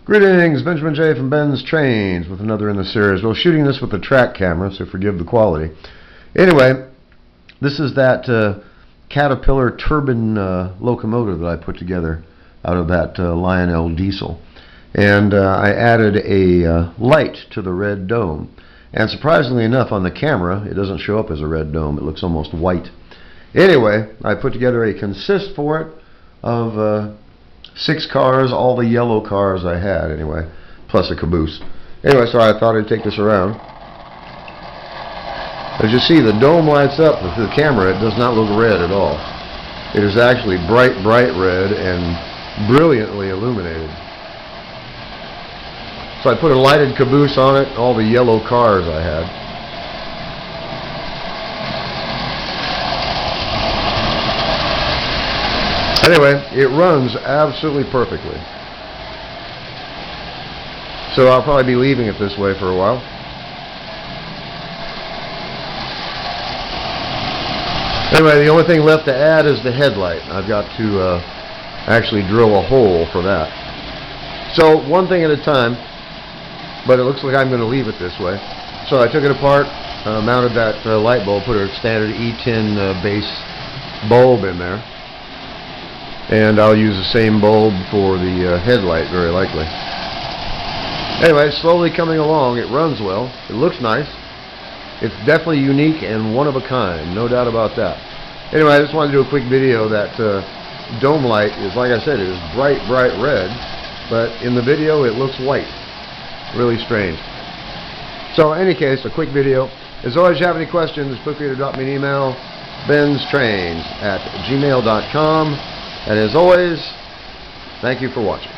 Greetings, Benjamin J. from BENZTRAINZ with another in the series. Well, shooting this with a track camera, so forgive the quality. Anyway, this is that Caterpillar Turbine locomotive that I put together out of that Lionel diesel. And I added a light to the red dome. And surprisingly enough, on the camera, it doesn't show up as a red dome. It looks almost white. Anyway, I put together a consist for it of 6 cars, all the yellow cars I had anyway, plus a caboose. Anyway, so I thought I'd take this around. As you see, the dome lights up with the camera. It does not look red at all. It is actually bright, bright red and brilliantly illuminated. So I put a lighted caboose on it, all the yellow cars I had. Anyway, it runs absolutely perfectly. So I'll probably be leaving it this way for a while. Anyway, the only thing left to add is the headlight. I've got to actually drill a hole for that. So one thing at a time, but it looks like I'm going to leave it this way. So I took it apart, mounted that light bulb, put a standard E10 base bulb in there. And I'll use the same bulb for the headlight, very likely. Anyway, it's slowly coming along. It runs well. It looks nice. It's definitely unique and one of a kind, no doubt about that. Anyway, I just wanted to do a quick video. That dome light is, like I said, it is bright, bright red, but in the video it looks white. Really strange. So, in any case, a quick video. As always, if you have any questions, feel free to drop me an email, BENZTRAINZ@gmail.com. And as always, thank you for watching.